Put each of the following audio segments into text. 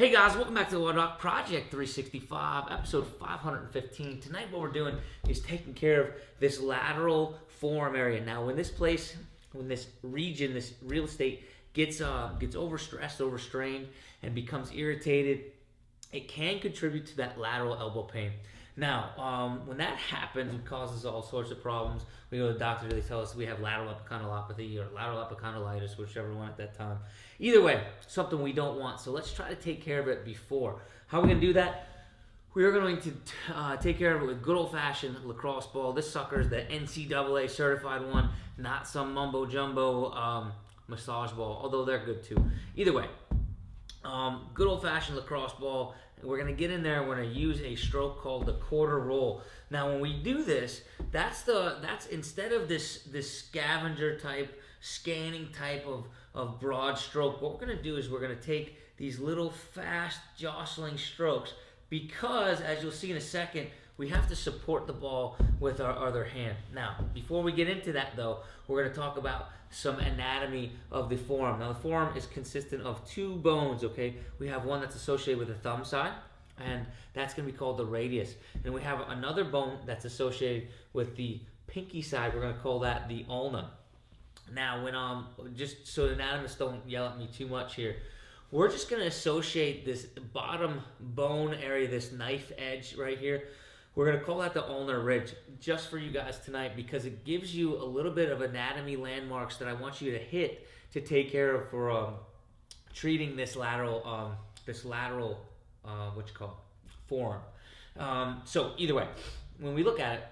Hey guys, welcome back to the WODdoc Project 365, episode 515. Tonight what we're doing is taking care of this lateral forearm area. Now when this region, this real estate gets overstressed, overstrained, and becomes irritated, it can contribute to that lateral elbow pain. Now, when that happens, it causes all sorts of problems. We go to the doctor, they tell us we have lateral epicondylopathy or lateral epicondylitis, whichever one at that time. Either way, something we don't want. So let's try to take care of it before. How are we going to do that? We are going to take care of it with good old-fashioned lacrosse ball. This sucker is the NCAA certified one, not some mumbo-jumbo massage ball, although they're good too. Either way, good old-fashioned lacrosse ball. We're going to get in there and we're going to use a stroke called the quarter roll. Now when we do this, that's instead of this scavenger type, scanning type of broad stroke, what we're going to do is we're going to take these little fast jostling strokes, because as you'll see in a second, we have to support the ball with our other hand. Now, before we get into that though, we're going to talk about some anatomy of the forearm. Now the forearm is consistent of two bones, okay? We have one that's associated with the thumb side, and that's going to be called the radius. And we have another bone that's associated with the pinky side. We're going to call that the ulna. Now, when just so anatomists don't yell at me too much here, we're just going to associate this bottom bone area, this knife edge right here. We're going to call that the ulnar ridge, just for you guys tonight, because it gives you a little bit of anatomy landmarks that I want you to hit to take care of for treating this lateral forearm. So either way, when we look at it,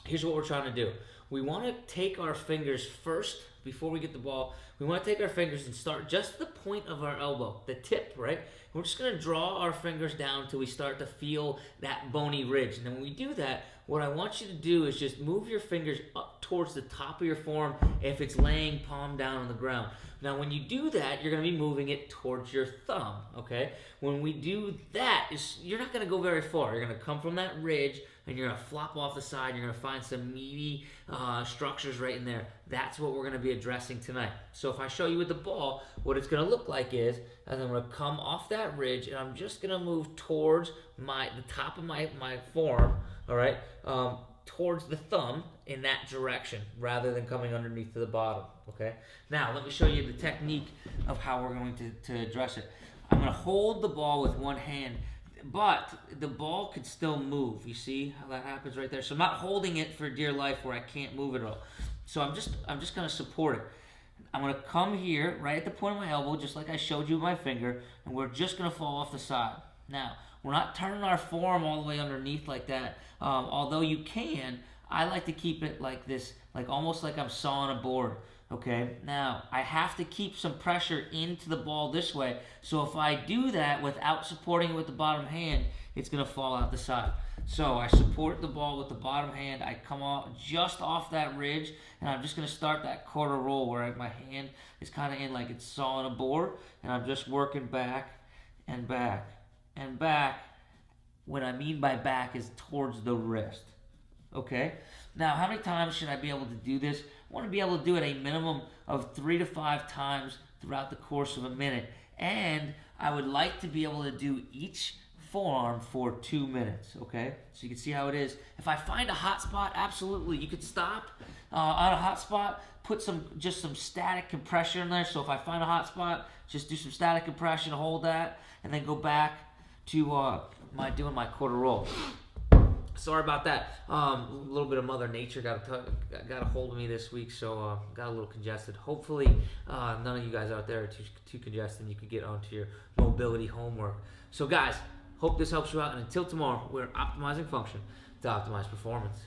here's what we're trying to do. We want to take our fingers first, before we get the ball, we want to take our fingers and start just the point of our elbow, the tip, right? We're just going to draw our fingers down until we start to feel that bony ridge. And then when we do that, what I want you to do is just move your fingers up towards the top of your forearm if it's laying palm down on the ground. Now when you do that, you're going to be moving it towards your thumb, okay? When we do that, you're not going to go very far. You're going to come from that ridge and you're going to flop off the side. You're going to find some meaty structures right in there. That's what we're going to be addressing tonight. So if I show you with the ball, what it's going to look like is, as I'm going to come off that ridge and I'm just going to move towards the top of my forearm, all right, towards the thumb in that direction rather than coming underneath to the bottom, okay? Now, let me show you the technique of how we're going to address it. I'm going to hold the ball with one hand, but the ball could still move. You see how that happens right there? So I'm not holding it for dear life where I can't move it at all. So I'm just going to support it. I'm going to come here right at the point of my elbow, just like I showed you with my finger, and we're just going to fall off the side. Now, we're not turning our forearm all the way underneath like that, although you can. I like to keep it like this, like almost like I'm sawing a board, okay? Now, I have to keep some pressure into the ball this way, so if I do that without supporting it with the bottom hand, it's going to fall out the side. So I support the ball with the bottom hand, I come off just off that ridge, and I'm just going to start that quarter roll where my hand is kind of in like it's sawing a board, and I'm just working back and back and back. What I mean by back is towards the wrist. Okay? Now, how many times should I be able to do this? I want to be able to do it a minimum of 3 to 5 times throughout the course of a minute. And I would like to be able to do each forearm for 2 minutes, okay? So you can see how it is. If I find a hot spot, absolutely, you could stop on a hot spot, put just some static compression in there. So if I find a hot spot, just do some static compression, hold that, and then go back to doing my quarter roll. Sorry about that. A little bit of Mother Nature got a hold of me this week, so got a little congested. Hopefully, none of you guys out there are too congested and you can get onto your mobility homework. So guys, hope this helps you out, and until tomorrow, we're optimizing function to optimize performance.